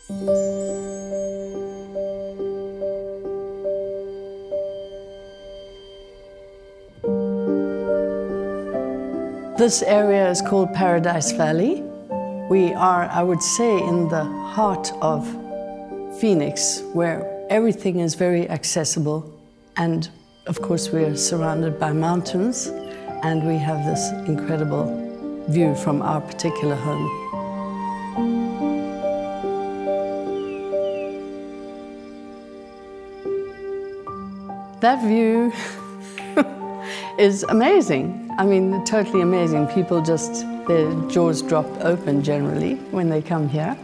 This area is called Paradise Valley. We are, I would say, in the heart of Phoenix, where everything is very accessible. And of course, we are surrounded by mountains, and we have this incredible view from our particular home. That view is amazing. I mean, totally amazing. People just, their jaws drop open generally when they come here,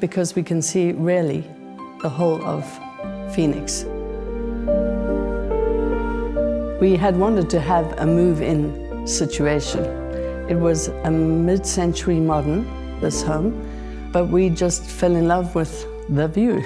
because we can see really the whole of Phoenix. We had wanted to have a move-in situation. It was a mid-century modern, this home, but we just fell in love with the view.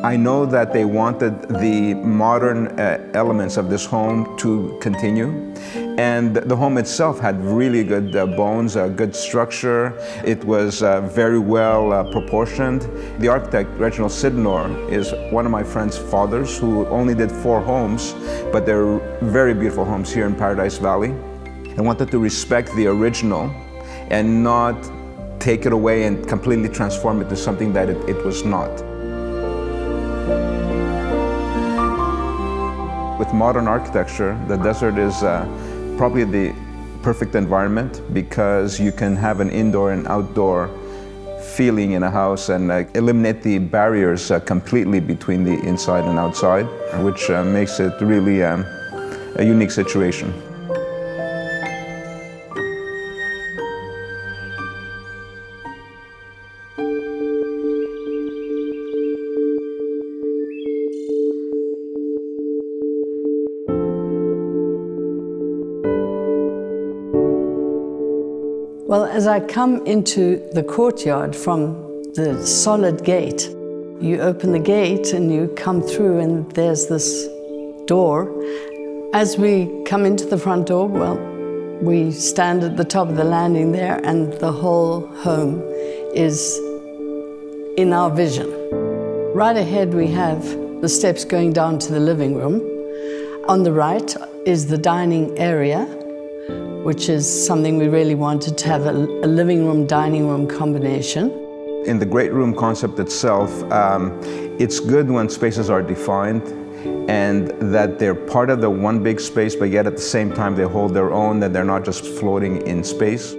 I know that they wanted the modern elements of this home to continue, and the home itself had really good bones, good structure. It was very well proportioned. The architect, Reginald Sidnor, is one of my friend's fathers who only did 4 homes, but they're very beautiful homes here in Paradise Valley. I wanted to respect the original and not take it away and completely transform it to something that it was not. With modern architecture, the desert is probably the perfect environment, because you can have an indoor and outdoor feeling in a house and eliminate the barriers completely between the inside and outside, which makes it really a unique situation. Well, as I come into the courtyard from the solid gate, you open the gate and you come through, and there's this door. As we come into the front door, well, we stand at the top of the landing there, and the whole home is in our vision. Right ahead we have the steps going down to the living room. On the right is the dining area, which is something we really wanted to have, a living room, dining room combination. In the great room concept itself, it's good when spaces are defined and that they're part of the one big space, but yet at the same time they hold their own, that they're not just floating in space.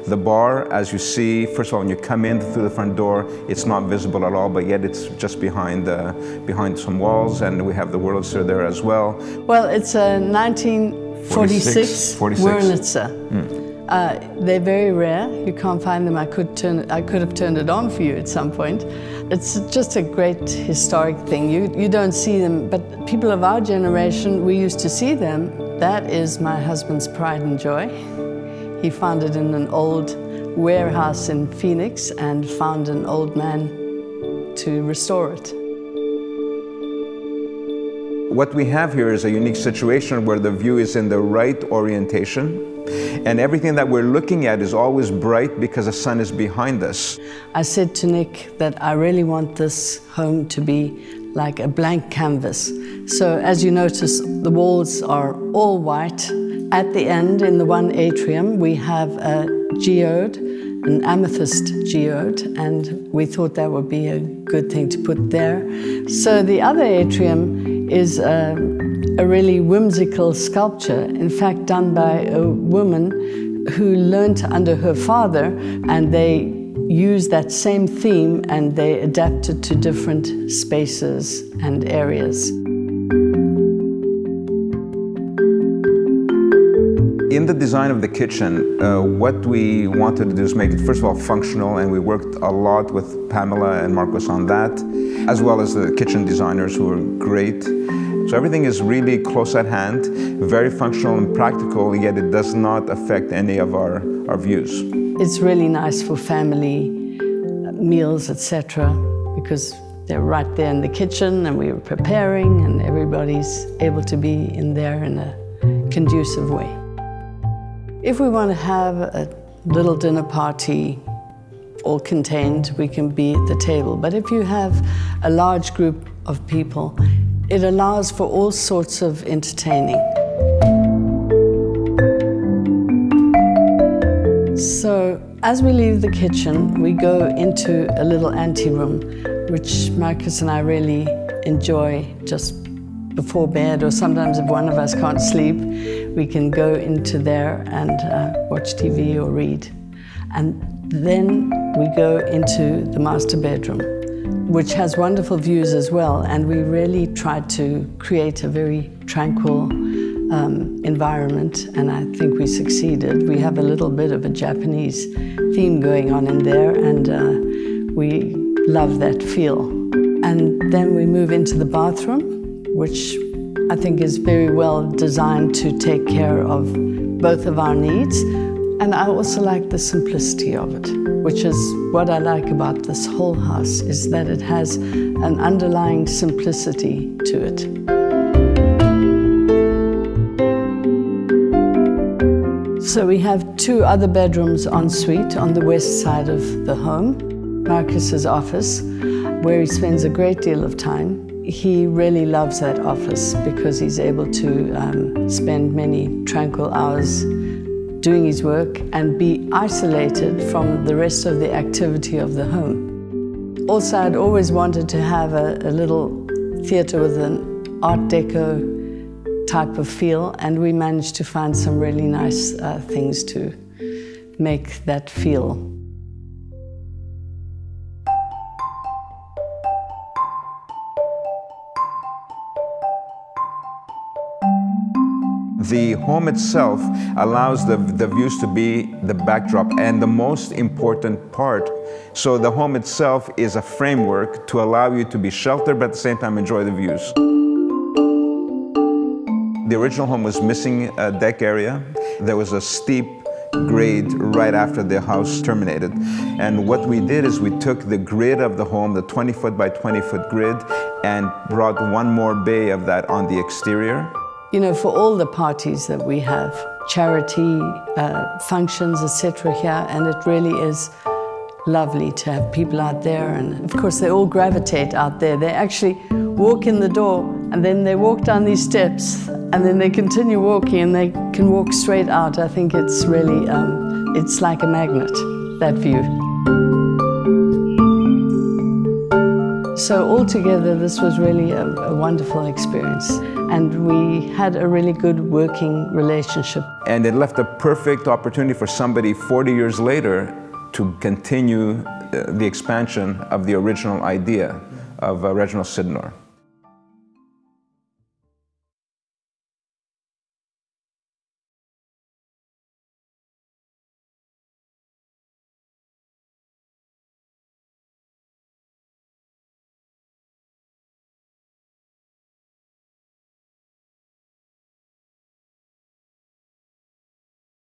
The bar, as you see, first of all, when you come in through the front door, it's not visible at all, but yet it's just behind some walls, and we have the Wurlitzer there as well. Well, it's a 1946 Wurlitzer. They're very rare. You can't find them. I could have turned it on for you at some point. It's just a great historic thing. You don't see them, but people of our generation, we used to see them. That is my husband's pride and joy. He found it in an old warehouse in Phoenix and found an old man to restore it. What we have here is a unique situation where the view is in the right orientation, and everything that we're looking at is always bright because the sun is behind us. I said to Nick that I really want this home to be like a blank canvas. So as you notice, the walls are all white. At the end, in the one atrium, we have a geode, an amethyst geode, and we thought that would be a good thing to put there. So the other atrium is a really whimsical sculpture, in fact done by a woman who learned under her father, and they used that same theme and they adapted to different spaces and areas. In the design of the kitchen, what we wanted to do is make it, first of all, functional, and we worked a lot with Pamela and Marcos on that, as well as the kitchen designers who were great. So everything is really close at hand, very functional and practical, yet it does not affect any of our views. It's really nice for family meals, etc., because they're right there in the kitchen and we were preparing and everybody's able to be in there in a conducive way. If we want to have a little dinner party, all contained, we can be at the table. But if you have a large group of people, it allows for all sorts of entertaining. So as we leave the kitchen, we go into a little anteroom, which Marcus and I really enjoy just before bed, or sometimes if one of us can't sleep, we can go into there and watch TV or read. And then we go into the master bedroom, which has wonderful views as well, and we really tried to create a very tranquil environment, and I think we succeeded. We have a little bit of a Japanese theme going on in there, and we love that feel. And then we move into the bathroom, which I think is very well designed to take care of both of our needs. And I also like the simplicity of it, which is what I like about this whole house, is that it has an underlying simplicity to it. So we have two other bedrooms en suite on the west side of the home. Marcus's office, where he spends a great deal of time. He really loves that office because he's able to spend many tranquil hours doing his work and be isolated from the rest of the activity of the home. Also, I'd always wanted to have a little theatre with an Art Deco type of feel, and we managed to find some really nice things to make that feel. The home itself allows the views to be the backdrop and the most important part. So the home itself is a framework to allow you to be sheltered, but at the same time enjoy the views. The original home was missing a deck area. There was a steep grade right after the house terminated. And what we did is we took the grid of the home, the 20-foot by 20-foot grid, and brought one more bay of that on the exterior. You know, for all the parties that we have, charity, functions, etc. here, and it really is lovely to have people out there. And of course, they all gravitate out there. They actually walk in the door, and then they walk down these steps, and then they continue walking, and they can walk straight out. I think it's really, it's like a magnet, that view. So altogether, this was really a wonderful experience. And we had a really good working relationship. And it left a perfect opportunity for somebody 40 years later to continue the expansion of the original idea of Reginald Sydnor.